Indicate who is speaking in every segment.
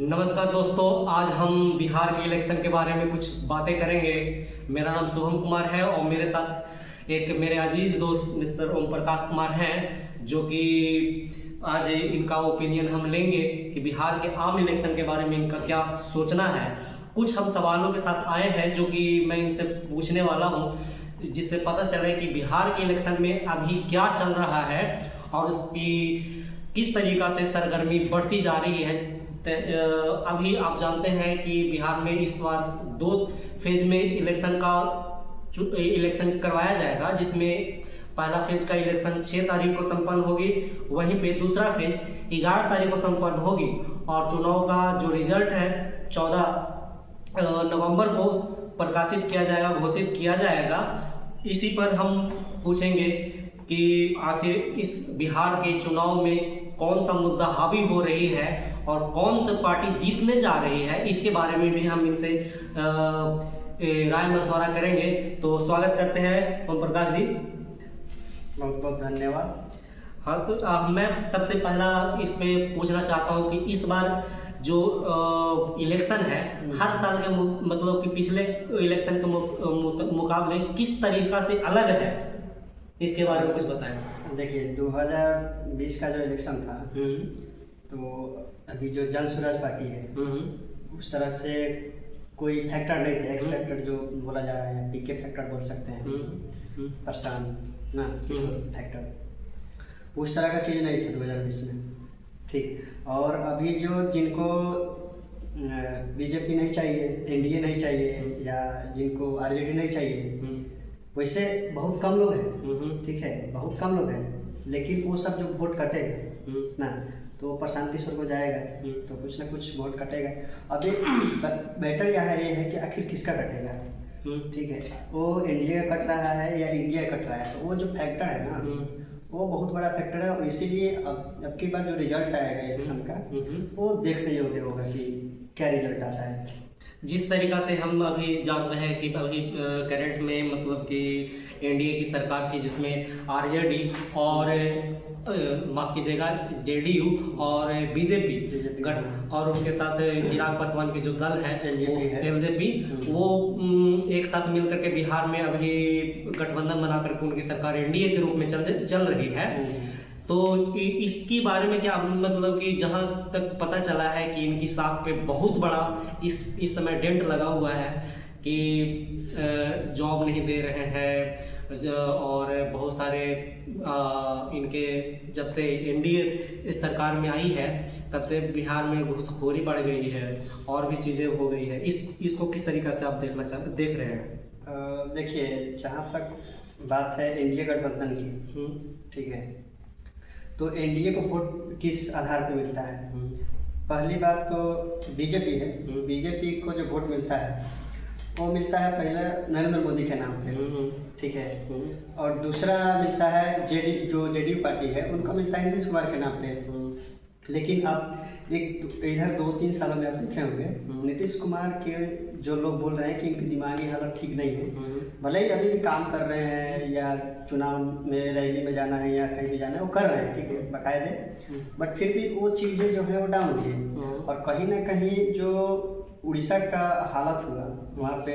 Speaker 1: नमस्कार दोस्तों, आज हम बिहार के इलेक्शन के बारे में कुछ बातें करेंगे। मेरा नाम शुभम कुमार है और मेरे साथ एक मेरे अजीज दोस्त मिस्टर ओम प्रकाश कुमार हैं, जो कि आज इनका ओपिनियन हम लेंगे कि बिहार के आम इलेक्शन के बारे में इनका क्या सोचना है। कुछ हम सवालों के साथ आए हैं जो कि मैं इनसे पूछने वाला हूँ, जिससे पता चले कि बिहार के इलेक्शन में अभी क्या चल रहा है और उसकी किस तरीक़ा से सरगर्मी बढ़ती जा रही है। अभी आप जानते हैं कि बिहार में इस बार 2 फेज में इलेक्शन करवाया जाएगा, जिसमें पहला फेज का इलेक्शन 6 तारीख को संपन्न होगी, वहीं पे दूसरा फेज 11 तारीख को संपन्न होगी और चुनाव का जो रिजल्ट है 14 नवंबर को प्रकाशित किया जाएगा, घोषित किया जाएगा। इसी पर हम पूछेंगे कि आखिर इस बिहार के चुनाव में कौन सा मुद्दा हावी हो रही है और कौन सी पार्टी जीतने जा रही है, इसके बारे में भी हम इनसे राय मशवरा करेंगे। तो स्वागत करते हैं ओम प्रकाश जी।
Speaker 2: बहुत बहुत धन्यवाद।
Speaker 1: हाँ, तो मैं सबसे पहला इस पे पूछना चाहता हूँ कि इस बार जो इलेक्शन है हर साल के मतलब कि पिछले इलेक्शन के मुकाबले किस तरीक़ा से अलग है, इसके बारे में कुछ बताएं।
Speaker 2: देखिए, 2020 का जो इलेक्शन था तो अभी जो जन स्वराज पार्टी है उस तरह से कोई फैक्टर नहीं थे। एक्स फैक्टर जो बोला जा रहा है, पीके फैक्टर बोल सकते हैं, परेशान ना फैक्टर, उस तरह का चीज़ नहीं थी 2020 में। ठीक। और अभी जो जिनको बीजेपी नहीं चाहिए, एनडीए नहीं चाहिए या जिनको आरजेडी नहीं चाहिए, वैसे बहुत कम लोग हैं। ठीक है, बहुत कम लोग हैं, लेकिन वो सब जो वोट कटेगा ना तो प्रशांत किशोर को जाएगा, तो कुछ ना कुछ वोट कटेगा। अभी मैटर यह है कि आखिर किसका कटेगा। ठीक है, वो एनडीए का कट रहा है या इंडिया कट रहा है, तो वो जो फैक्टर है ना वो बहुत बड़ा फैक्टर है। और इसीलिए अब की बार जो रिजल्ट आएगा इलेक्शन का वो देखने योग्य होगा कि क्या रिजल्ट आता है।
Speaker 1: जिस तरीक़ा से हम अभी जान रहे हैं कि अभी करंट में मतलब कि एनडीए की सरकार थी, जिसमें आरजेडी और माफ़ कीजिएगा जेडीयू और बीजेपी और उनके साथ चिराग पासवान के जो दल है एलजेपी, वो एक साथ मिलकर के बिहार में अभी गठबंधन बना करके उनकी सरकार एनडीए के रूप में चल रही है। तो इसके बारे में क्या मतलब कि जहाँ तक पता चला है कि इनकी साख पे बहुत बड़ा इस समय डेंट लगा हुआ है कि जॉब नहीं दे रहे हैं और बहुत सारे इनके जब से एनडीए सरकार में आई है तब से बिहार में घूसखोरी बढ़ गई है और भी चीज़ें हो गई है। इसको किस तरीक़ा से आप देख रहे हैं?
Speaker 2: देखिए, जहाँ तक बात है एनडीए गठबंधन की, ठीक है, तो एनडीए को वोट किस आधार पर मिलता है? पहली बात तो बीजेपी है। बीजेपी को जो वोट मिलता है वो मिलता है पहले नरेंद्र मोदी के नाम पे, ठीक है, और दूसरा मिलता है जेडीयू पार्टी है, उनको मिलता है नीतीश कुमार के नाम पे। लेकिन अब इधर 2-3 सालों में आप देखे होंगे नीतीश कुमार के जो लोग बोल रहे हैं कि इनकी दिमागी हालत ठीक नहीं है, भले ही अभी भी काम कर रहे हैं या चुनाव में रैली में जाना है या कहीं भी जाना है वो कर रहे हैं, ठीक है, बाकायदे, बट फिर भी वो चीज़ें जो है वो डाउन हुई है। और कहीं ना कहीं जो उड़ीसा का हालत हुआ, वहाँ पे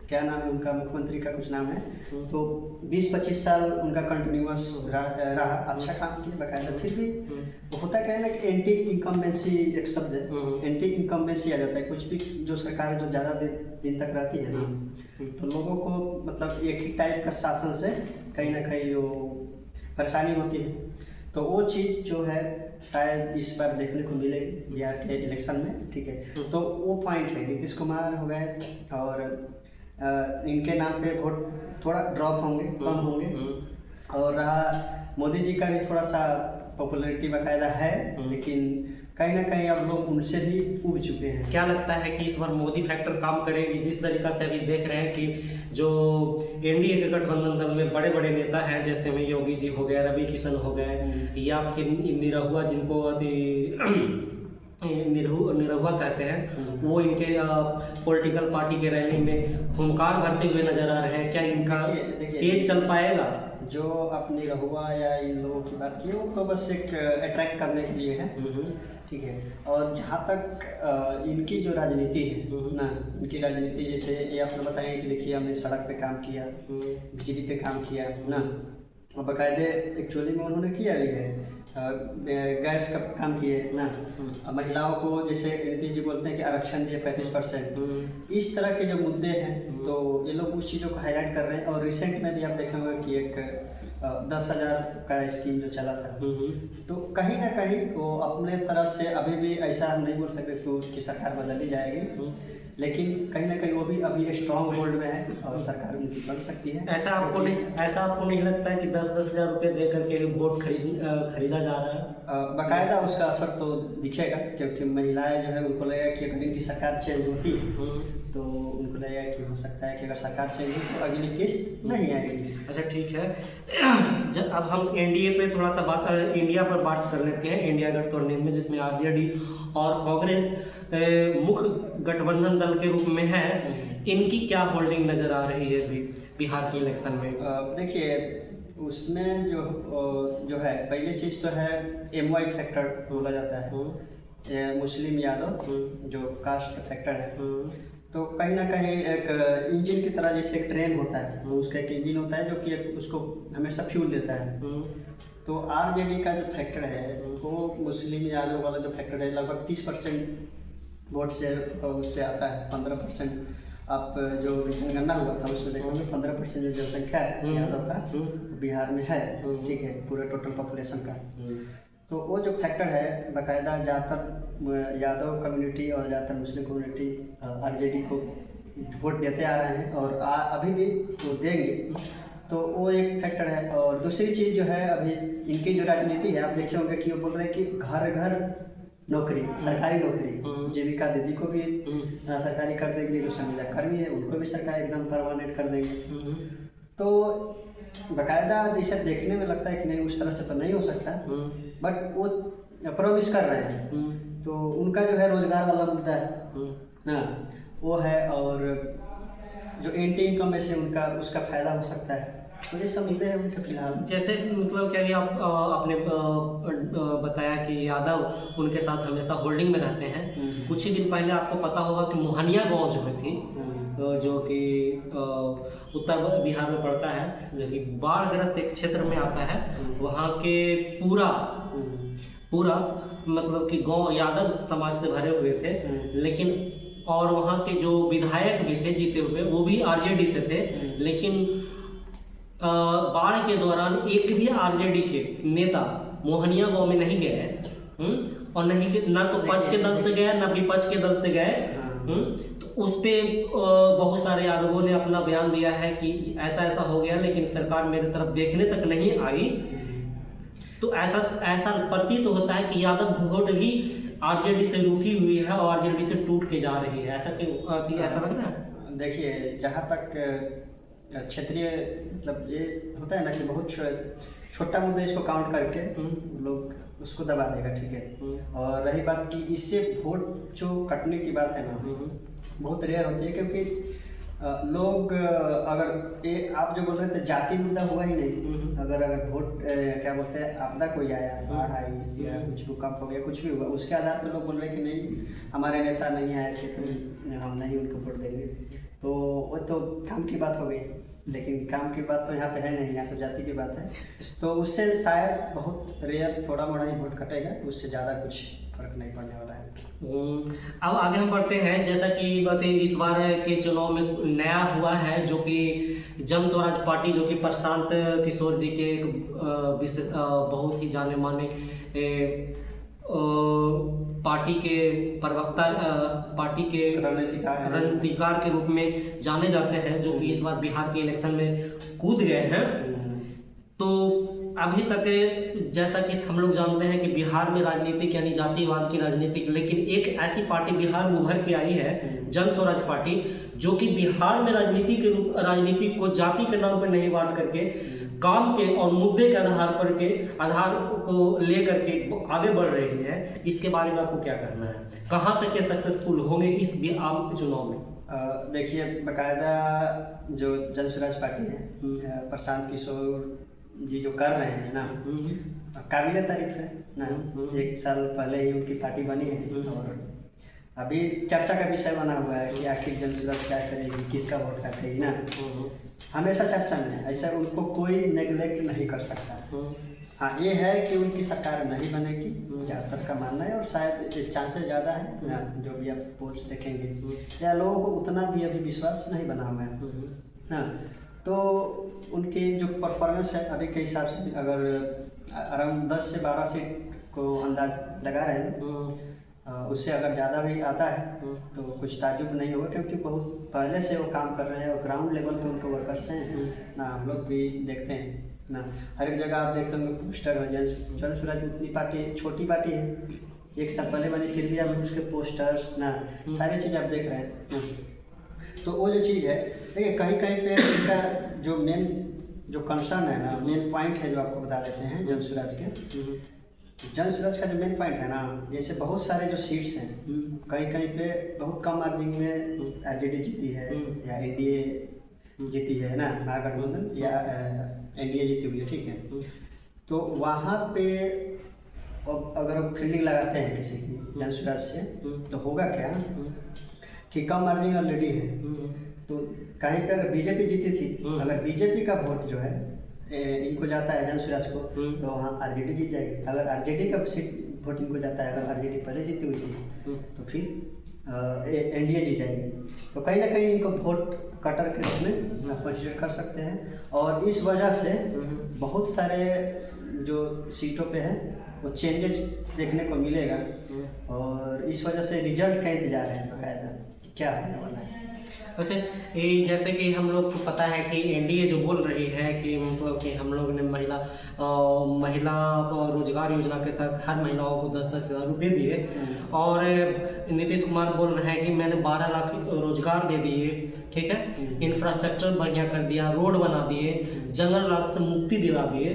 Speaker 2: क्या नाम है उनका, मुख्यमंत्री का कुछ नाम है, तो 20-25 साल उनका कंटिन्यूअस रहा, अच्छा काम किया बाकायदा। फिर भी होता क्या है ना कि एंटी इनकम्बेंसी एक शब्द है, एंटी इनकम्बेंसी आ जाता है। कुछ भी जो सरकार जो ज़्यादा दिन तक रहती है ना, तो लोगों को मतलब एक ही टाइप का शासन से कहीं ना कहीं वो परेशानी होती है। तो वो चीज़ जो है शायद इस बार देखने को मिलेगी बिहार के इलेक्शन में, ठीक है। तो वो पॉइंट है, नीतीश कुमार हो गए और इनके नाम पे वोट थोड़ा ड्रॉप होंगे, कम होंगे। और रहा मोदी जी का भी थोड़ा सा पॉपुलैरिटी बाकायदा है, लेकिन कहीं ना कहीं अब लोग उनसे भी उब चुके हैं।
Speaker 1: क्या लगता है कि इस बार मोदी फैक्टर काम करेगी? जिस तरीक़ा से अभी देख रहे हैं कि जो एनडीए के गठबंधन दल में बड़े बड़े नेता हैं, जैसे में योगी जी हो गए, रवि किशन हो गए, या फिर निरहुआ जिनको निरहुआ कहते हैं, वो इनके पॉलिटिकल पार्टी के रैली में हुंकार भरते हुए नजर आ रहे हैं। क्या इनका तेज चल पाएगा?
Speaker 2: जो अपनी रहुआ या इन लोगों की बात की वो तो बस एक अट्रैक्ट करने के लिए है, ठीक है। और जहाँ तक इनकी जो राजनीति है ना, इनकी राजनीति जैसे ये आपने बताया कि देखिए हमने सड़क पे काम किया, बिजली पे काम किया ना, और बाकायदे एक्चुअली में उन्होंने किया भी है, गैस का काम किए ना, महिलाओं को जैसे नीतीश जी बोलते हैं कि आरक्षण दिए 35%, इस तरह के जो मुद्दे हैं तो ये लोग उस चीज़ों को हाईलाइट कर रहे हैं। और रिसेंट में भी आप देखे होंगे कि एक 10,000 का स्कीम जो चला था, तो कहीं ना कहीं वो अपने तरह से अभी भी ऐसा हम नहीं बोल सकते कि उसकी सरकार बदली जाएगी, लेकिन कहीं ना कहीं वो भी अभी स्ट्रॉन्ग होल्ड में है और सरकार उनकी बन सकती है।
Speaker 1: ऐसा आपको नहीं लगता है कि 10-10 हज़ार रुपये दे करके वोट खरीदा जा रहा है?
Speaker 2: बाकायदा उसका असर तो दिखेगा, क्योंकि महिलाएं जो है उनको लगेगा कि अगर इनकी सरकार चेंज होती है तो उनको लगेगा कि हो सकता है कि अगर सरकार चेंज हुई तो अगली किस्त नहीं आएगी।
Speaker 1: अच्छा ठीक है, अब हम एनडीए पे थोड़ा सा इंडिया पर बात कर लेते हैं। इंडिया गठबंधन में जिसमें आरजेडी और कांग्रेस मुख्य गठबंधन दल के रूप में है, इनकी क्या होल्डिंग नज़र आ रही है अभी बिहार के इलेक्शन में?
Speaker 2: देखिए उसमें जो है पहली चीज़ तो है MY फैक्टर बोला जाता है, मुस्लिम यादव जो कास्ट फैक्टर है, तो कहीं ना कहीं एक इंजन की तरह जैसे एक ट्रेन होता है तो उसका एक इंजन होता है जो कि उसको हमेशा फ्यूल देता है। तो आरजेडी का जो फैक्टर है वो मुस्लिम यादव वाला जो फैक्टर है लगभग 30% वोट से उससे आता है। 15% आप जो जनगणना हुआ था उसमें देखोगे 15% जो जनसंख्या है यादव का बिहार में है, ठीक है, पूरे टोटल पॉपुलेशन का। तो वो जो फैक्टर है बाकायदा ज़्यादातर यादव कम्युनिटी और ज़्यादातर मुस्लिम कम्युनिटी आरजेडी को वोट देते आ रहे हैं और अभी भी वो देंगे, तो वो एक फैक्टर है। और दूसरी चीज़ जो है अभी इनकी जो राजनीति है, आप देखे होंगे कि वो बोल रहे हैं कि घर घर नौकरी, सरकारी नौकरी, जीविका दीदी को भी सरकारी कर देंगे, जो संविदा कर्मी है उनको भी सरकार एकदम परमानेंट कर देंगे। तो बाकायदा जैसे देखने में लगता है कि नहीं उस तरह से तो नहीं हो सकता, बट वो प्रॉमिस कर रहे हैं। तो उनका जो है रोजगार वाला मुद्दा है ना, वो है, और जो एंटी इनकम में से उनका उसका फायदा हो सकता है। तो ये सब मुद्दे हैं उनके फिलहाल।
Speaker 1: जैसे मतलब क्या आप आपने बताया कि यादव उनके साथ हमेशा होल्डिंग में रहते हैं। कुछ ही दिन पहले आपको पता होगा कि मोहनिया गांव जो है थी, जो कि उत्तर बिहार में पड़ता है, जो कि बाढ़ग्रस्त एक क्षेत्र में आता है, वहाँ के पूरा मतलब कि गांव यादव समाज से भरे हुए थे, लेकिन और वहाँ के जो विधायक भी थे जीते हुए वो भी आरजेडी से थे, लेकिन बाढ़ के दौरान एक भी आरजेडी के नेता मोहनिया गांव में नहीं गए, और नहीं ना तो पक्ष के दल से गए ना विपक्ष के दल से गए। तो उस पे बहुत सारे यादवों ने अपना बयान दिया है कि ऐसा ऐसा हो गया, लेकिन सरकार मेरे तरफ देखने तक नहीं आई। तो ऐसा प्रतीत तो होता है कि यादव वोट भी आरजेडी से रूठी हुई है और आरजेडी से टूट के जा रही है। ऐसा क्यों, ऐसा लग रहा है?
Speaker 2: देखिए जहाँ तक क्षेत्रीय मतलब ये होता है ना कि बहुत छोटा मुद्दा इसको काउंट करके लोग उसको दबा देगा, ठीक है। और रही बात कि इससे वोट जो कटने की बात है ना, बहुत रेयर होती है, क्योंकि लोग अगर ये आप जो बोल रहे थे जाति मुद्दा हुआ ही नहीं, अगर वोट क्या बोलते हैं आपदा कोई आया, बाढ़ आई या कुछ भूकंप हो गया, कुछ भी हुआ, उसके आधार पर लोग बोल रहे हैं कि नहीं हमारे नेता नहीं आए थे तो हम नहीं उनको वोट देंगे। तो वो तो काम की बात हो गई, लेकिन काम की बात तो यहाँ पे है नहीं, यहाँ तो जाति की बात है। तो उससे शायद बहुत रेयर थोड़ा मोड़ा ही वोट कटेगा, उससे ज़्यादा कुछ फर्क नहीं पड़ने वाला है।
Speaker 1: अब आगे हम बढ़ते हैं। जैसा कि बात इस बार के चुनाव में नया हुआ है, जो कि जन स्वराज पार्टी, जो कि प्रशांत किशोर जी के बहुत ही जाने माने पार्टी के प्रवक्ता, पार्टी के रणनीतिकार के रूप में जाने जाते हैं, जो कि इस बार बिहार के इलेक्शन में कूद गए हैं। तो अभी तक जैसा कि हम लोग जानते हैं कि बिहार में राजनीतिक यानी जातिवाद की राजनीति, लेकिन एक ऐसी पार्टी बिहार में उभर के आई है, जन स्वराज पार्टी, जो कि बिहार में राजनीति को जाति के नाम पर नहीं बांट करके काम के और मुद्दे के आधार को लेकर के आगे बढ़ रही है। इसके बारे में आपको क्या करना है? कहाँ तक ये सक्सेसफुल होंगे इस आम चुनाव में?
Speaker 2: देखिए बाकायदा जो जन स्वराज पार्टी है, प्रशांत किशोर जी जो कर रहे हैं ना, काबिल तारीफ है ना। 1 साल पहले ही उनकी पार्टी बनी है और अभी चर्चा का विषय बना हुआ है कि आखिर जनसुराज क्या करेगी, किसका वोट काटेगी ना। हमेशा चर्चा में है, ऐसा उनको कोई नेग्लेक्ट नहीं कर सकता। हाँ ये है कि उनकी सरकार नहीं बनेगी, ज़्यादातर का मानना है, और शायद चांसेस ज़्यादा है ना, जो भी आप पोल्स देखेंगे, या लोगों को उतना भी अभी विश्वास नहीं बना हुआ है ना। तो उनकी जो परफॉर्मेंस है अभी के हिसाब से, अगर अराउंड 10 से 12 सीट को अंदाज लगा रहे हैं, उससे अगर ज़्यादा भी आता है तो कुछ ताजुब नहीं होगा, क्योंकि बहुत पहले से वो काम कर रहे हैं और ग्राउंड लेवल पे उनके वर्कर्स हैं ना। हम लोग भी देखते हैं ना, हर एक जगह आप देखते होंगे पोस्टर है। जनसुराज उतनी पार्टी, छोटी पार्टी है, 1 साल पहले बनी, फिर भी आप उसके पोस्टर्स ना सारी चीज़ आप देख रहे हैं ना। तो वो जो चीज़ है, देखिए कहीं कहीं पे इनका जो मेन जो कंसर्न है ना, मेन पॉइंट है जो आपको बता देते हैं जनसुराज के। जनसुराज का जो मेन पॉइंट है ना, जैसे बहुत सारे जो सीट्स हैं, कहीं कहीं पे बहुत कम मार्जिन में आरजेडी जीती है या एनडीए जीती है ना, महागठबंधन या एनडीए जीती हुई है, ठीक है। तो वहाँ पे अगर फील्डिंग लगाते हैं किसी की जनसुराज से, तो होगा क्या कि कम मार्जिन ऑलरेडी है, तो कहीं पे अगर बीजेपी जीती थी, अगर बीजेपी का वोट जो है इनको जाता है जनसुराज को, तो वहाँ आरजेडी जीत जाएगी। अगर आरजेडी का सीट वोट इनको जाता है, अगर आरजेडी पहले जीती हुई थी, तो फिर एनडीए जीत जाएगी। तो कहीं ना कहीं इनको वोट कटर के रूप में आप कंसिडर कर सकते हैं, और इस वजह से बहुत सारे जो सीटों पे है वो चेंजेस देखने को मिलेगा, और इस वजह से रिजल्ट का इंतजार है बाकायदा क्या होने वाला है।
Speaker 1: वैसे ये जैसे कि हम लोग को पता है कि एनडीए जो बोल रही है कि मतलब कि हम लोग ने महिला रोजगार योजना के तहत हर महिलाओं को 10-10 हज़ार रुपये दिए, और नीतीश कुमार बोल रहे हैं कि मैंने 12 लाख रोजगार दे दिए, ठीक है, इंफ्रास्ट्रक्चर बढ़िया कर दिया, रोड बना दिए, जंगल राज से मुक्ति दिला दिए।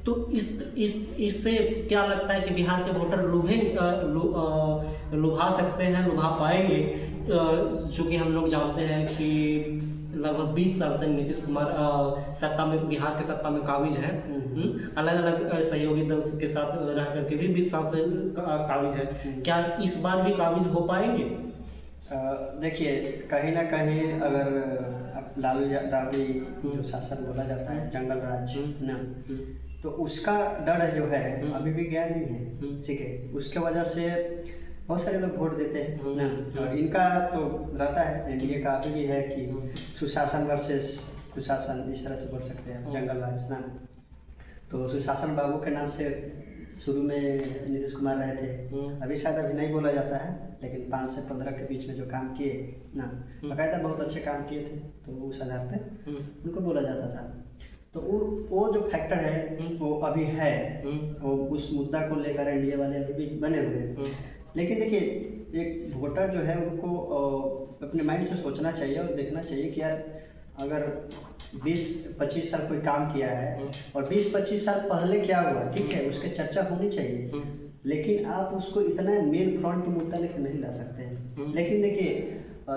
Speaker 1: तो इससे क्या लगता है कि बिहार के वोटर लुभा सकते हैं, लुभा पाएंगे, चूँकि हम लोग जानते हैं कि लगभग 20 साल से नीतीश कुमार सत्ता में, बिहार के सत्ता में काबिज है, अलग अलग सहयोगी दल के साथ रह करके भी 20 साल से काबिज है। क्या इस बार भी काबिज हो पाएंगे?
Speaker 2: देखिए कहीं ना कहीं अगर लालू राबड़ी जो शासन बोला जाता है, जंगल राज ना, तो उसका डर जो है अभी भी गया नहीं है, ठीक है। उसके वजह से बहुत सारे लोग वोट देते हैं ना, और इनका तो रहता है, एनडीए का अभी भी है कि सुशासन वर्सेस कुशासन, इस तरह से बोल सकते हैं, जंगल राज ना। तो सुशासन बाबू के नाम से शुरू में नीतीश कुमार रहे थे, अभी शायद अभी नहीं बोला जाता है, लेकिन 5 से 15 के बीच में जो काम किए ना, बाकायदा बहुत अच्छे काम किए थे, तो उस आधार पे उनको बोला जाता था। तो वो जो फैक्टर है वो अभी है, वो उस मुद्दा को लेकर एनडीए वाले अभी भी बने हुए हैं। लेकिन देखिए एक वोटर जो है उनको अपने माइंड से सोचना चाहिए और देखना चाहिए कि यार अगर 20-25 साल कोई काम किया है और 20-25 साल पहले क्या हुआ, ठीक है, उसकी चर्चा होनी चाहिए, लेकिन आप उसको इतना मेन फ्रंट मुद्दा लेकर नहीं ला सकते हैं। लेकिन देखिए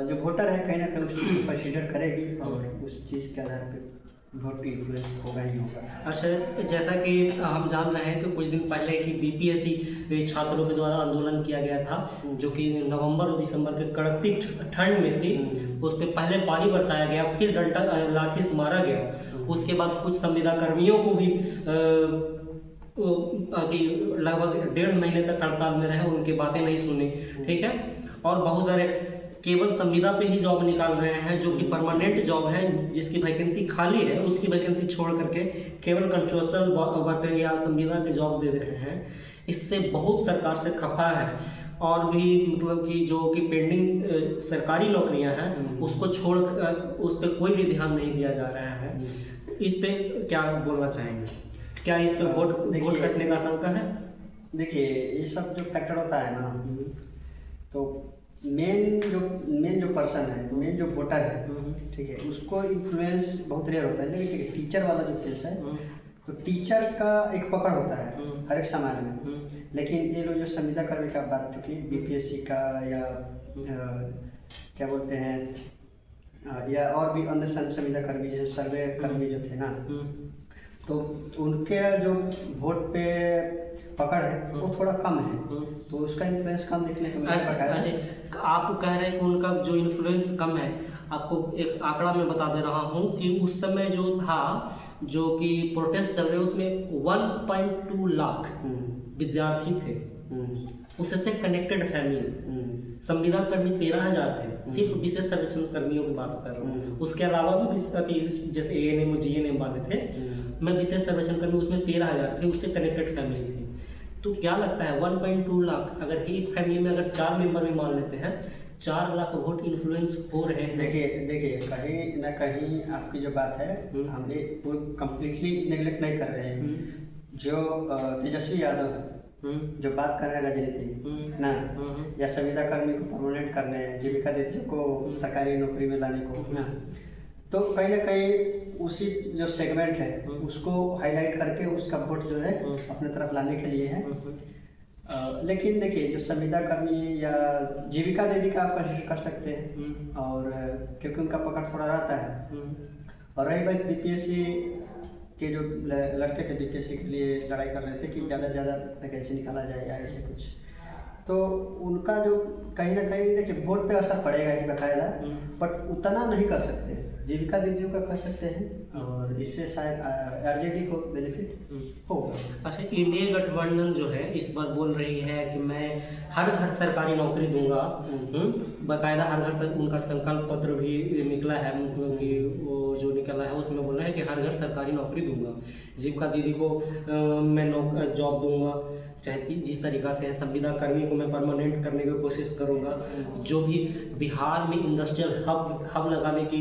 Speaker 2: जो वोटर है कहीं ना कहीं उस चीज़ को कंसिडर करेगी और उस चीज़ के आधार पर वोट इन्फ्लुएंस होगा ही होगा।
Speaker 1: अच्छा, जैसा कि हम जान रहे हैं कि कुछ दिन पहले कि बीपीएससी छात्रों के द्वारा आंदोलन किया गया था, जो कि नवंबर और दिसंबर के कड़कती ठंड में थी, उस पर पहले पानी बरसाया गया, फिर डंडा लाठी से मारा गया, उसके बाद कुछ संविदा कर्मियों को भी लगभग 1.5 महीने तक हड़ताल में रहे, उनकी बातें नहीं सुनी, ठीक है। और बहुत सारे केवल संविदा पे ही जॉब निकाल रहे हैं, जो कि परमानेंट जॉब है, जिसकी वैकेंसी खाली है उसकी वैकेंसी छोड़ करके केवल कंट्रोचुअल वर्कर या संविदा के जॉब दे रहे हैं। इससे बहुत सरकार से खफा है, और भी मतलब कि जो कि पेंडिंग सरकारी नौकरियां हैं उसको छोड़ उस पर कोई भी ध्यान नहीं दिया जा रहा है। इस पे क्या बोलना चाहेंगे? क्या इस पे वोट कटने का आशंका है?
Speaker 2: देखिए ये सब जो फैक्टर होता है ना, तो मेन जो पर्सन है, मेन जो वोटर है, ठीक है, उसको इन्फ्लुएंस बहुत रेयर होता है। लेकिन टीचर वाला जो केस है, तो टीचर का एक पकड़ होता है हर एक समाज में, लेकिन ये लोग जो संविदा कर्मी का बात चुकी, बीपीएससी का या क्या बोलते हैं या और भी अन्य संविदा कर्मी जैसे सर्वे कर्मी जो थे ना, तो उनके जो वोट पे पकड़ है वो थोड़ा कम है, तो उसका इन्फ्लुएंस कम देखने को मिलता है।
Speaker 1: अच्छा, आप कह रहे हैं कि उनका जो इन्फ्लुएंस कम है। आपको एक आंकड़ा मैं बता दे रहा हूँ कि उस समय जो था, जो कि प्रोटेस्ट चल रहे उसमें 1.2 लाख विद्यार्थी थे, उससे कनेक्टेड फैमिली, संविदा कर्मी 13,000 थे, सिर्फ विशेष सर्वेक्षण कर्मियों की बात कर रहा हूँ। उसके अलावा भी जैसे ANM GNM वाले थे, मैं विशेष सर्वेक्षण कर्मी उसमें 13,000 थे, उससे कनेक्टेड फैमिली थी। तो क्या लगता है 1.2 लाख, अगर एक फैमिली में अगर 4 मेंबर भी मान लेते हैं, 4 लाख वोट इन्फ्लुएंस हो रहे हैं।
Speaker 2: देखिए कहीं ना कहीं आपकी जो बात है हम कंप्लीटली नेगलेक्ट नहीं कर रहे हैं। जो तेजस्वी यादव है, जो बात कर रहे हैं राजनीति ना, या संविदा कर्मी को परमानेंट करने, जीविका दीदियों को सरकारी नौकरी में लाने को ना, तो कहीं ना कहीं उसी जो सेगमेंट है उसको हाईलाइट करके उसका वोट जो है अपने तरफ लाने के लिए है। लेकिन देखिए जो संविदा कर्मी या जीविका दीदी का आप कंसिडर कर सकते हैं, और क्योंकि उनका पकड़ थोड़ा रहता है। और रही बात BPSC के जो लड़के थे, BPSC के लिए लड़ाई कर रहे थे कि ज़्यादा से ज़्यादा वैकेंसी निकाला जाए या ऐसे कुछ, तो उनका जो कहीं ना कहीं देखिए वोट पे असर पड़ेगा ही बाकायदा, बट उतना नहीं कर सकते। जीविका दीदियों का कर सकते हैं, और इससे शायद RJD को बेनिफिट होगा।
Speaker 1: अच्छा, इंडिया गठबंधन जो है इस बार बोल रही है कि मैं हर घर सरकारी नौकरी दूंगा, बाकायदा हर घर उनका संकल्प पत्र भी निकला है, मतलब कि वो जो निकला है उसमें बोल रहे हैं कि हर घर सरकारी नौकरी दूंगा, जीविका दीदी को मैं जॉब दूंगा, चाहे जिस तरीक़ा से है, संविदा कर्मी को मैं परमानेंट करने की कोशिश करूंगा, जो भी बिहार में इंडस्ट्रियल हब लगाने की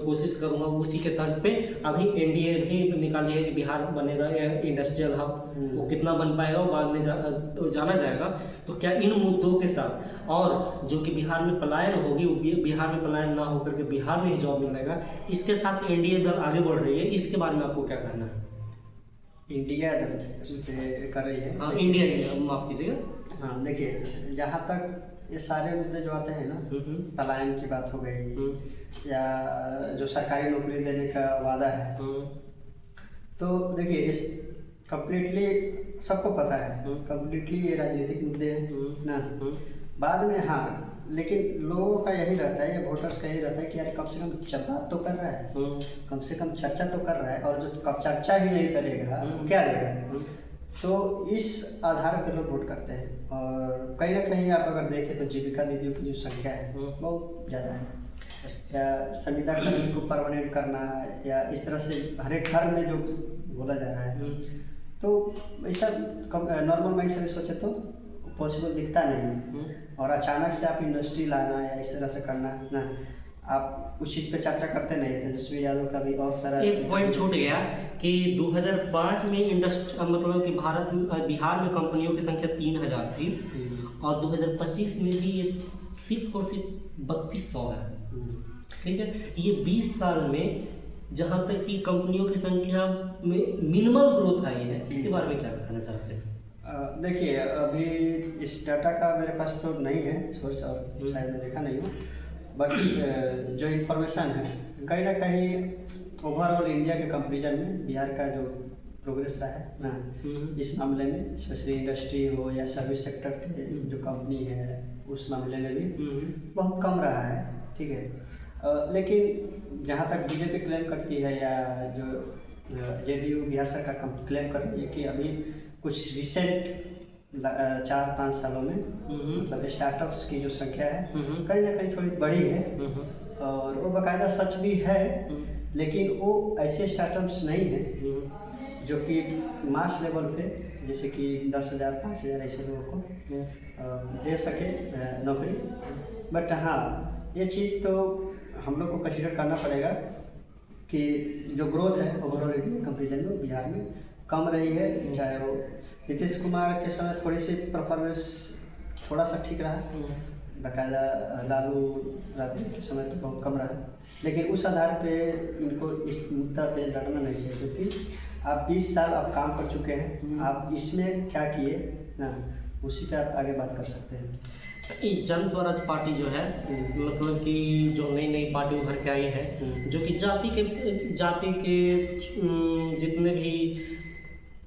Speaker 1: कोशिश करूंगा, उसी के तर्ज पे अभी NDA भी निकाली है कि बिहार बनेगा इंडस्ट्रियल हब। वो कितना बन पाएगा वो बाद में जाना जाएगा। तो क्या इन मुद्दों के साथ, और जो कि बिहार में पलायन होगी, बिहार में पलायन ना होकर के बिहार में ही जॉब मिलेगा, इसके साथ NDA दल आगे बढ़ रही है, इसके बारे में आपको क्या कहना है?
Speaker 2: इंडिया दल उस पर कर रही है।
Speaker 1: हाँ, इंडिया माफ कीजिएगा।
Speaker 2: हाँ देखिए, जहाँ तक ये सारे मुद्दे जो आते हैं ना, पलायन की बात हो गई या जो सरकारी नौकरी देने का वादा है, तो देखिए इस कम्प्लीटली सबको पता है, कम्प्लीटली ये राजनीतिक मुद्दे हैं ना। बाद में हाँ, लेकिन लोगों का यही रहता है, ये वोटर्स का यही रहता है कि यार कम से कम बात तो कर रहा है, कम से कम चर्चा तो कर रहा है, और जो कब चर्चा ही नहीं करेगा वो क्या देगा। तो इस आधार पर लोग वोट करते हैं। और कहीं ना कहीं आप अगर देखें तो जीविका दीदियों की जो संख्या है बहुत ज़्यादा है, या संविदा कर्मी को परमानेंट करना, या इस तरह से हर एक घर में जो बोला जा रहा है, तो ऐसा नॉर्मल माइंड से भी सोचे तो पॉसिबल दिखता नहीं। और अचानक से आप इंडस्ट्री लाना या इस तरह से करना ना, आप उस चीज़ पे चर्चा करते नहीं थे। तेजस्वी यादव का भी बहुत सारा
Speaker 1: एक पॉइंट छूट गया कि 2005 में मतलब कि बिहार में कंपनियों की संख्या 3,000 थी, और 2025 में भी ये सिर्फ और सिर्फ 3200 है। ठीक है, ये 20 साल में जहाँ तक कि कंपनियों की संख्या में मिनिमल ग्रोथ आई है, इसके बारे में क्या कहना चाहते हैं?
Speaker 2: देखिए अभी इस डाटा का मेरे पास तो नहीं है सोर्स, और शायद मैं देखा नहीं हूँ, बट जो इन्फॉर्मेशन है कहीं ना कहीं ओवरऑल इंडिया के कंपेरिजन में बिहार का जो प्रोग्रेस रहा है ना इस मामले में, स्पेशली इंडस्ट्री हो या सर्विस सेक्टर के जो कंपनी है उस मामले में भी बहुत कम रहा है। ठीक है, लेकिन जहाँ तक बीजेपी क्लेम करती है या जो JDU बिहार सरकार क्लेम कर रही है कि अभी कुछ रिसेंट 4-5 सालों में मतलब स्टार्टअप्स की जो संख्या है कहीं ना कहीं थोड़ी बड़ी है, और वो बाकायदा सच भी है, लेकिन वो ऐसे स्टार्टअप्स नहीं है जो कि मास लेवल पे जैसे कि 10,000 5,000 ऐसे लोगों को दे सके नौकरी। बट हाँ, ये चीज़ तो हम लोग को कंसिडर करना पड़ेगा कि जो ग्रोथ है ओवरऑल इंडिया कंपेरिजन में बिहार में कम रही है। चाहे वो नीतीश कुमार के समय थोड़ी सी परफॉर्मेंस थोड़ा सा ठीक रहा, बाकायदा लालू राबड़ी के समय तो बहुत कम रहा, लेकिन उस आधार पे इनको इस मुद्दा पे लड़ना नहीं चाहिए, क्योंकि आप 20 साल आप काम कर चुके हैं, आप इसमें क्या किए ना, उसी पे आप आगे बात कर सकते हैं।
Speaker 1: ये जन स्वराज पार्टी जो है मतलब कि जो नई नई पार्टी उभर के आई है, जो कि जाति के जितने भी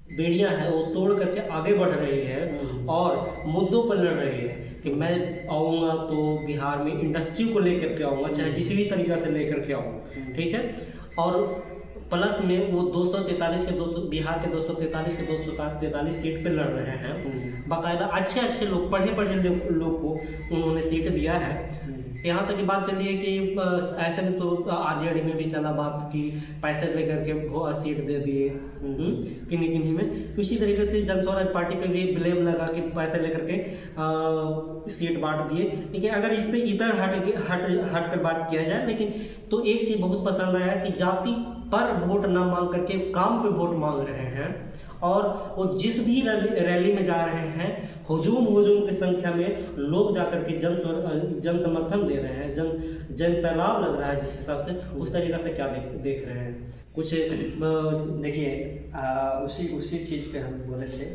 Speaker 1: बेड़ियां हैं वो तोड़ करके आगे बढ़ रही है और मुद्दों पर लड़ रही है कि मैं आऊँगा तो बिहार में इंडस्ट्री को लेकर के आऊँगा, चाहे किसी भी तरीक़ा से लेकर के आऊँ, ठीक है। और प्लस में वो 243 के 200 बिहार के 243 के 243 सीट पे लड़ रहे हैं। बाकायदा अच्छे लोग, पढ़े लोग को उन्होंने सीट दिया है। यहाँ तक की बात चली है कि ऐसे में तो आरजेडी में भी चला बात कि पैसे लेकर के वो सीट दे दिए किन्हीं में। इसी तरीके से जन स्वराज पार्टी पे भी ब्लेम लगा कि पैसे लेकर के सीट बांट दिए। लेकिन अगर इससे इधर हट कर बात किया जाए, लेकिन तो एक चीज़ बहुत पसंद आया कि जाति पर वोट ना मांग करके काम पे वोट मांग रहे हैं और वो जिस भी रैली में जा रहे हैं हुजूम की संख्या में लोग जाकर के जन समर्थन दे रहे हैं, जन सैलाब लग रहा है जिस हिसाब से। उस तरीक़ा से क्या देख रहे हैं कुछ
Speaker 2: देखिए उसी चीज़ पे हम बोले थे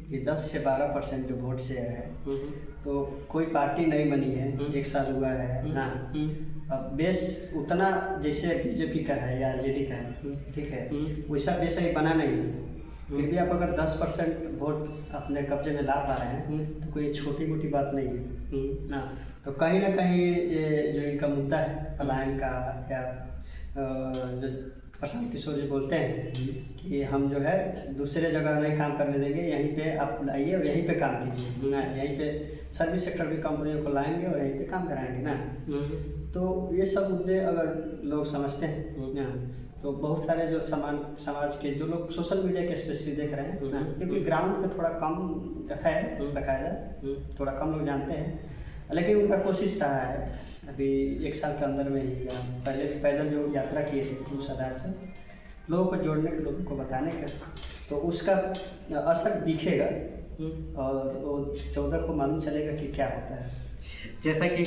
Speaker 2: कि 10 से 12% जो वोट शेयर है, तो कोई पार्टी नहीं बनी है, 1 साल हुआ है ना। अब बेस उतना जैसे बीजेपी का है या आरजेडी का है, ठीक है, वैसा बेस अभी बना नहीं है। फिर भी आप अगर 10% वोट अपने कब्जे में ला पा रहे हैं तो कोई छोटी मोटी बात नहीं है ना। तो कहीं ना कहीं ये जो इनका मुद्दा है पलायन का, या जो प्रशांत किशोर जी बोलते हैं कि हम जो है दूसरे जगह नहीं काम करने देंगे, यहीं पे आप आइए और यहीं पे काम कीजिए ना, यहीं पे सर्विस सेक्टर की कंपनियों को लाएंगे और यहीं पे काम कराएंगे ना। तो ये सब मुद्दे अगर लोग समझते हैं ना, तो बहुत सारे जो समाज के जो लोग सोशल मीडिया के स्पेशली देख रहे हैं ना, क्योंकि ग्राउंड पे थोड़ा कम है बाकायदा, थोड़ा कम लोग जानते हैं, लेकिन उनका कोशिश रहा है अभी 1 साल के अंदर में ही, या पहले पैदल जो यात्रा किए थे उस आधार से लोगों को जोड़ने के, लोगों को बताने का, तो उसका असर दिखेगा और वो 14 को मालूम चलेगा कि क्या होता है।
Speaker 1: जैसा कि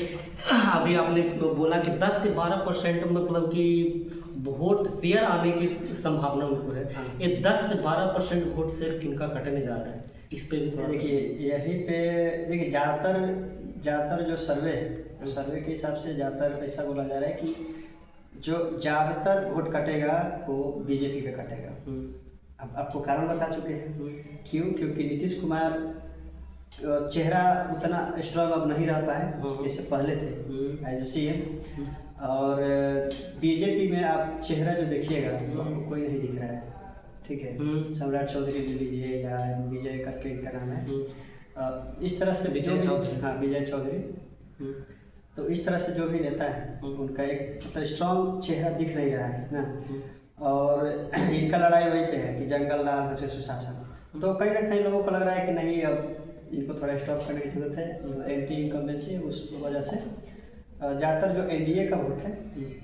Speaker 1: अभी आपने बोला कि 10 से 12% मतलब कि वोट शेयर आने की संभावना उनको है। ये 10 से 12% वोट शेयर किनका कटने जा रहा है, इस पे भी थोड़ा
Speaker 2: देखिए यहीं पे देखिए ज़्यादातर जो सर्वे है, तो सर्वे के हिसाब से ज़्यादातर ऐसा बोला जा रहा है कि जो ज़्यादातर वोट कटेगा वो बीजेपी पे कटेगा। अब आपको कारण बता चुके हैं क्यों, क्योंकि नीतीश कुमार चेहरा उतना स्ट्रांग अब नहीं रह पाए जैसे पहले थे एज ए सीएम, और बीजेपी में आप चेहरा जो देखिएगा तो आपको कोई नहीं दिख रहा है, ठीक है। सम्राट चौधरी ले लीजिए या विजय करके इनका नाम है, इस तरह से विजय चौधरी, तो इस तरह से जो भी नेता है उनका एक मतलब स्ट्रांग चेहरा दिख नहीं रहा है ना। और इनका लड़ाई वहीं पे है कि जंगल राज वर्सेस सुशासन। तो कहीं ना कहीं लोगों को लग रहा है कि नहीं अब इनको थोड़ा स्टॉप करने की जरूरत है, तो एंटी इनकम्बेंसी उस वजह से ज़्यादातर जो एनडीए का वोट है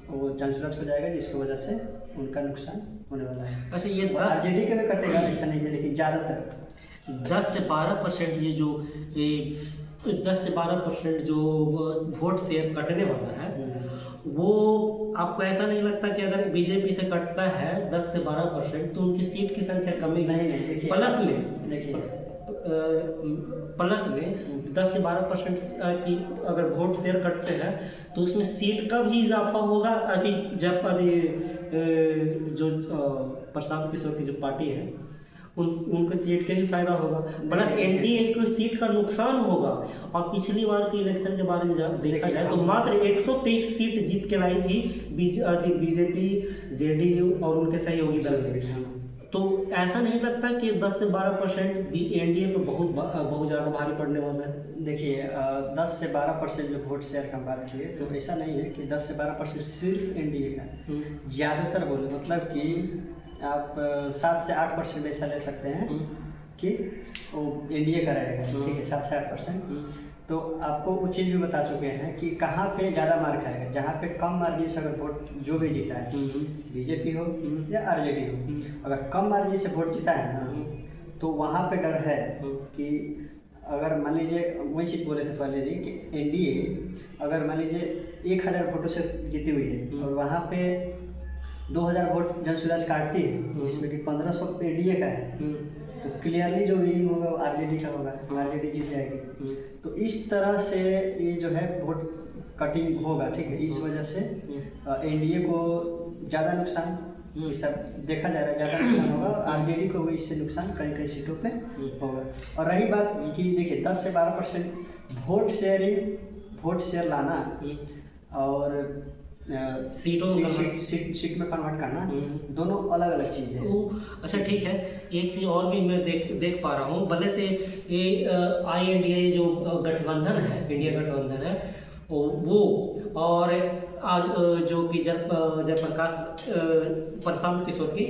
Speaker 2: वो जनसुराज को जाएगा, जिसकी वजह से उनका नुकसान होने वाला है।
Speaker 1: अच्छा, ये
Speaker 2: आरजेडी के भी कटेगा ऐसा नहीं है, लेकिन ज़्यादातर
Speaker 1: 10 से 12% ये जो 10 से 12% जो वोट शेयर कटने वाला है, वो आपको ऐसा नहीं लगता कि अगर बीजेपी से कटता है 10 से 12% तो उनकी सीट की संख्या कमी
Speaker 2: नहीं देखिए
Speaker 1: प्लस में 10 से 12% की अगर वोट शेयर करते हैं तो उसमें सीट का भी इजाफा होगा। जब जो प्रशांत किशोर की जो पार्टी है उनको सीट के भी फायदा होगा, प्लस एनडीए को सीट का नुकसान होगा। और पिछली बार के इलेक्शन के बारे में देखा जाए तो मात्र 123 सीट जीत के लाई थी बीजेपी, जेडीयू और उनके सहयोगी दल। तो ऐसा नहीं लगता कि 10 से 12% एनडीए पे बहुत ज़्यादा भारी पड़ने वाला है?
Speaker 2: देखिए 10 से 12% जो वोट शेयर का बात किए तो ऐसा नहीं है कि 10 से 12% सिर्फ एनडीए का, ज़्यादातर बोले मतलब कि आप 7 से 8% ऐसा ले सकते हैं कि वो एनडीए का रहेगा, ठीक है, 7 से 8%। तो आपको वो चीज़ भी बता चुके हैं कि कहाँ पे ज़्यादा मार खाएगा, जहाँ पे कम मार्जिन से अगर वोट जो भी जीता है, बीजेपी हो या आरजेडी हो, अगर कम मार्जिन से वोट जीता है ना, तो वहाँ पे डर है कि अगर मान लीजिए वही चीज़ बोले थे पहले भी कि एनडीए अगर मान लीजिए 1000 वोटों से जीती हुई है और वहाँ पे 2000 वोट जनसुराज काटती है, जिसमें कि 1500 एनडीए का है, तो क्लियरली जो विनिंग होगा वो आरजेडी का होगा, आरजेडी जीत जाएगी। तो इस तरह से ये जो है वोट कटिंग होगा, ठीक है। इस वजह से एनडीए को ज़्यादा नुकसान, ये सब देखा जा रहा है, ज़्यादा नुकसान होगा। आरजेडी को भी इससे नुकसान कई कई सीटों पे होगा। और रही बात कि देखिए 10 से 12% वोट शेयर लाना और सीट में कन्वर्ट करना, दोनों अलग अलग चीज़ है।
Speaker 1: अच्छा ठीक है, एक चीज़ और भी मैं देख पा रहा हूँ, भले से ये INDA जो गठबंधन है, इंडिया गठबंधन है वो, और आज जो कि प्रशांत किशोर की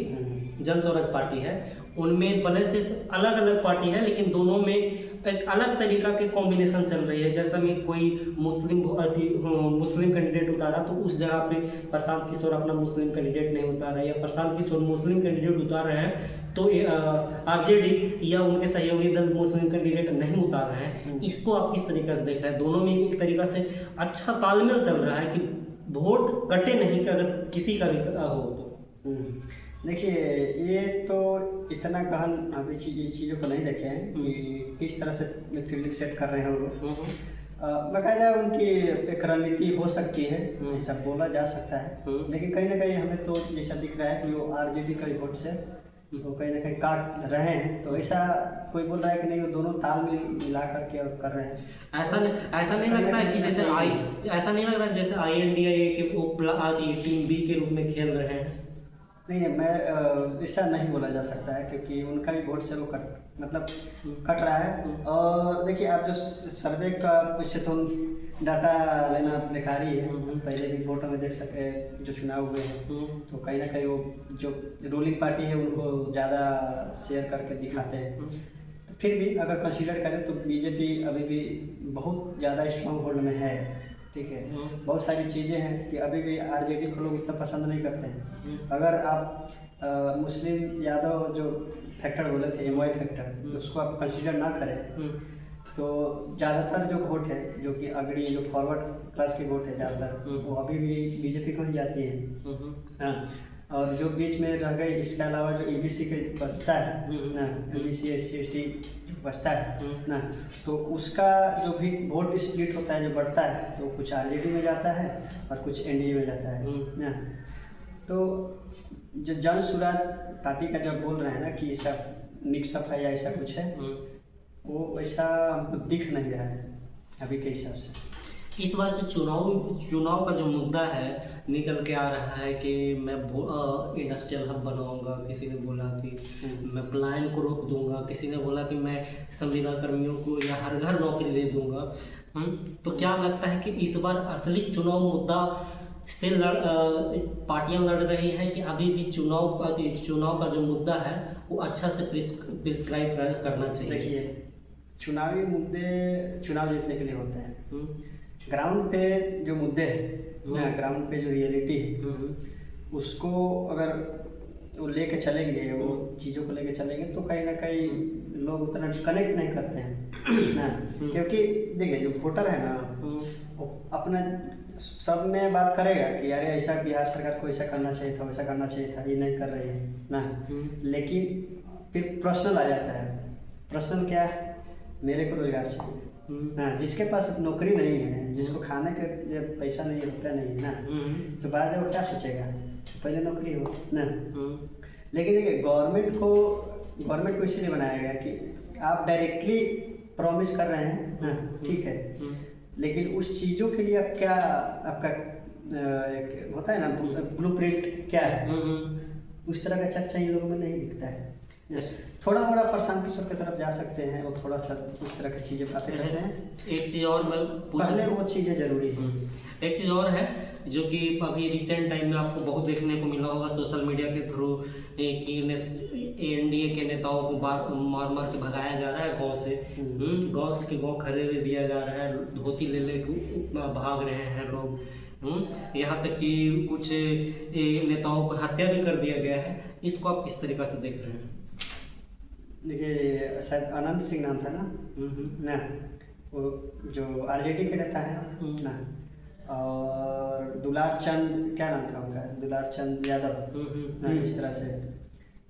Speaker 1: जन स्वराज पार्टी है, उनमें भले से अलग अलग पार्टी है, लेकिन दोनों में एक अलग तरीका के कॉम्बिनेशन चल रही है। जैसा में कोई मुस्लिम कैंडिडेट उतारा तो उस जगह पे प्रशांत किशोर अपना मुस्लिम कैंडिडेट नहीं उतारा, या प्रशांत किशोर मुस्लिम कैंडिडेट उतार रहे हैं तो आरजेडी या उनके सहयोगी दल मुस्लिम कैंडिडेट नहीं उतार रहे हैं। इसको आप किस तरीके से देख रहे हैं? दोनों में एक तरीका से अच्छा तालमेल चल रहा है कि वोट कटे नहीं, कि अगर किसी का भी हो तो।
Speaker 2: देखिए ये तो इतना गहन अभी ये चीज़ों को नहीं देखे हैं कि किस तरह से फील्डिंग सेट कर रहे हैं वो लोग। बाकायदा उनकी एक रणनीति हो सकती है, ऐसा बोला जा सकता है, लेकिन कहीं ना कहीं हमें तो जैसा दिख रहा है कि वो आरजेडी का वोट से वो कहीं ना कहीं काट रहे हैं। तो ऐसा कोई बोल रहा है कि नहीं, वो दोनों ताल मिला करके और कर रहे हैं।
Speaker 1: ऐसा नहीं लगता है कि जैसे ऐसा नहीं लग रहा जैसे INDA के वो टीम बी के रूप में खेल रहे हैं?
Speaker 2: नहीं, मैं ऐसा नहीं बोला जा सकता है, क्योंकि उनका भी वोट से वो कट रहा है। और देखिए आप जो सर्वे का इससे तो डाटा लेना बेकार ही है। पहले भी वोटों में देख सके जो चुनाव हुए हैं तो कहीं ना कहीं वो जो रूलिंग पार्टी है उनको ज़्यादा शेयर करके दिखाते हैं। तो फिर भी अगर कंसीडर करें तो बीजेपी अभी भी बहुत ज़्यादा स्ट्रॉन्ग होल्ड में है, ठीक है। बहुत सारी चीज़ें हैं कि अभी भी आरजेडी को लोग उतना पसंद नहीं करते हैं। अगर आप मुस्लिम यादव जो फैक्टर बोले थे, MY फैक्टर, उसको आप कंसीडर ना करें तो ज़्यादातर जो वोट है, जो कि अगड़ी जो फॉरवर्ड क्लास की वोट है ज़्यादातर, वो अभी भी बीजेपी को ही जाती है। हाँ, और जो बीच में रह गई, इसके अलावा जो EBC के बचता है ना, EBC SC ST बचता है ना, तो उसका जो भी वोट स्प्लिट होता है, जो बढ़ता है, तो कुछ आरजेडी में जाता है और कुछ NDA में जाता है ना। तो जो जन स्वराज पार्टी का जब बोल रहे हैं ना कि ऐसा मिक्सअप है या ऐसा कुछ है, वो ऐसा हमको दिख नहीं रहा है अभी के हिसाब से।
Speaker 1: इस बार के चुनाव का जो मुद्दा है निकल के आ रहा है कि मैं इंडस्ट्रियल हब बनाऊंगा, किसी ने बोला कि मैं पलायन को रोक दूंगा, किसी ने बोला कि मैं संविदा कर्मियों को या हर घर नौकरी दे दूंगा। तो क्या लगता है कि इस बार असली चुनाव मुद्दा से पार्टियां लड़ रही हैं कि अभी भी चुनाव का जो मुद्दा है वो अच्छा से प्रिस्क्राइब करना चाहिए?
Speaker 2: देखिए चुनावी मुद्दे चुनाव जीतने के लिए होते हैं। ग्राउंड पे जो मुद्दे हैं, ग्राउंड पे जो रियलिटी है, उसको अगर वो लेके चलेंगे, वो चीज़ों को लेके चलेंगे तो कहीं ना कहीं लोग उतना कनेक्ट नहीं करते हैं ना। क्योंकि देखिए जो वोटर है ना, वो अपना सब में बात करेगा कि अरे ऐसा बिहार सरकार को ऐसा करना चाहिए था, वैसा करना चाहिए था, ये नहीं कर रही है ना। लेकिन फिर प्रश्न आ जाता है। प्रश्न क्या है? मेरे को रोजगार चाहिए ना। जिसके पास नौकरी नहीं है, जिसको खाने के पैसा नहीं, रुपया नहीं है ना, तो बाद में वो क्या सोचेगा? पहले नौकरी हो ना। लेकिन देखिए गवर्नमेंट को इसीलिए बनाया गया कि आप डायरेक्टली प्रॉमिस कर रहे हैं ना, ठीक है, लेकिन उस चीज़ों के लिए आप क्या, आपका एक होता है ना ब्लूप्रिंट क्या है, उस तरह का चर्चा इन लोगों में नहीं दिखता है। थोड़ा मोड़ा प्रशांत किशोर की तरफ जा सकते हैं, वो थोड़ा सा इस तरह की चीज़ें बातें करते हैं।
Speaker 1: एक चीज़ और मैं
Speaker 2: पहले वो चीज़ें जरूरी है।
Speaker 1: एक चीज़ और है जो कि अभी रिसेंट टाइम में आपको बहुत देखने को मिला होगा सोशल मीडिया के थ्रू कि NDA के नेताओं को मार के भगाया जा रहा है गांव से। गांव खरीदे दिया जा रहा है, धोती ले भाग रहे हैं लोग। यहाँ तक कि कुछ नेताओं को हत्या भी कर दिया गया है। इसको आप किस तरीक़ा से देख रहे हैं?
Speaker 2: देखिए शायद आनंद सिंह नाम था ना, वो जो आरजेडी के नेता है ना, और दुलार चंद क्या नाम था उनका, दुलार चंद यादव ना, इस तरह से।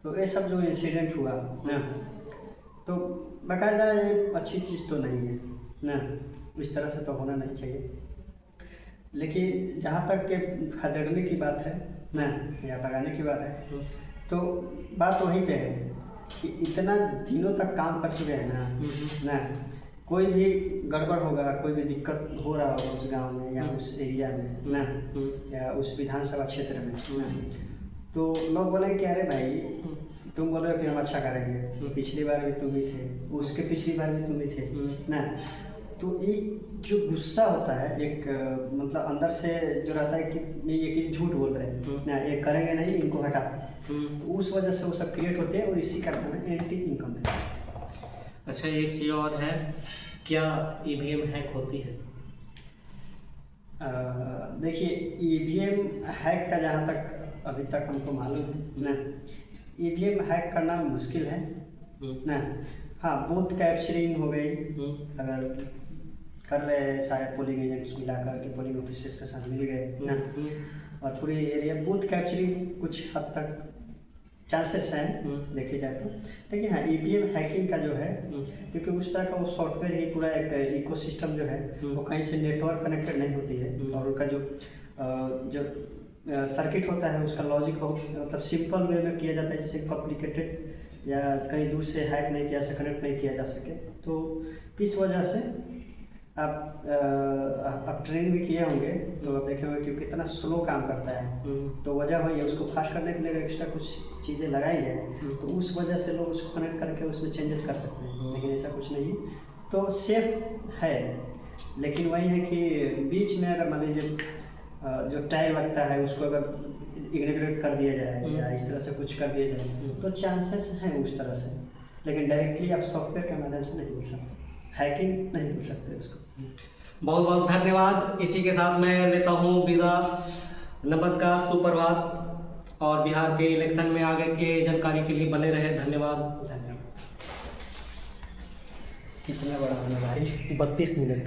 Speaker 2: तो ये सब जो इंसिडेंट हुआ ना, तो बाकायदा ये अच्छी चीज़ तो नहीं है ना, इस तरह से तो होना नहीं चाहिए। लेकिन जहाँ तक के खदेड़ने की बात है ना या भगाने की बात है, तो बात वहीं पे है कि इतना दिनों तक काम कर चुके हैं ना, कोई भी गड़बड़ होगा, कोई भी दिक्कत हो रहा होगा उस गांव में या उस एरिया में ना, या उस विधानसभा क्षेत्र में ना, तो लोग बोले कि अरे भाई तुम बोल रहे हो कि हम अच्छा करेंगे, पिछली बार भी तुम ही थे, उसके पिछली बार भी तुम ही थे ना। तो ये जो गुस्सा होता है एक मतलब अंदर से जो रहता है कि नहीं ये कि झूठ बोल रहे हैं ना, ये करेंगे नहीं, इनको हटा, तो उस वजह से वो सब क्रिएट होते हैं और इसी का नाम है एंटी इनकम है।
Speaker 1: अच्छा, एक चीज़ और है, क्या ईवीएम हैक होती है?
Speaker 2: देखिए, ईवीएम हैक का जहाँ तक अभी तक हमको मालूम है ना, ईवीएम हैक करना मुश्किल है ना। हाँ, बूथ कैप्चरिंग हो गई, अगर कर रहे हैं सारे पोलिंग एजेंट्स मिला करके, पोलिंग ऑफिसर्स के साथ मिल गए ना, और पूरी एरिया बूथ कैप्चरिंग कुछ हद तक चांसेस हैं देखे जाए तो। लेकिन हाँ, ईवीएम हैकिंग का जो है, क्योंकि उस तरह का वो सॉफ्टवेयर ही पूरा एक इकोसिस्टम जो है वो कहीं से नेटवर्क कनेक्टेड नहीं होती है, और उनका जो सर्किट होता है उसका लॉजिक मतलब सिंपल वे में किया जाता है, जिससे कॉम्प्लिकेटेड या कहीं दूर से हैक नहीं किया, कनेक्ट नहीं किया जा सके। तो इस वजह से आप ट्रेन भी किए होंगे तो आप देखे होंगे कि कितना स्लो काम करता है। तो वजह वही है, उसको फास्ट करने के लिए अगर एक्स्ट्रा कुछ चीज़ें लगाई है तो उस वजह से लोग उसको कनेक्ट करके उसमें चेंजेस कर सकते हैं, लेकिन ऐसा कुछ नहीं। तो सेफ है, लेकिन वही है कि बीच में अगर मान लीजिए जो टैग लगता है उसको अगर इग्नोरेट कर दिया जाए या इस तरह से कुछ कर दिया जाए तो चांसेस हैं उस तरह से, लेकिन डायरेक्टली आप सॉफ्टवेयर के माध्यम से नहीं बोल सकते, हैकिंग नहीं कर सकते उसको।
Speaker 1: बहुत बहुत धन्यवाद। इसी के साथ मैं लेता हूँ विदा। नमस्कार, सुप्रभात, और बिहार के इलेक्शन में आगे के जानकारी के लिए बने रहे। धन्यवाद।
Speaker 2: धन्यवाद। कितना बड़ा होना भाई,
Speaker 1: 32 मिनट।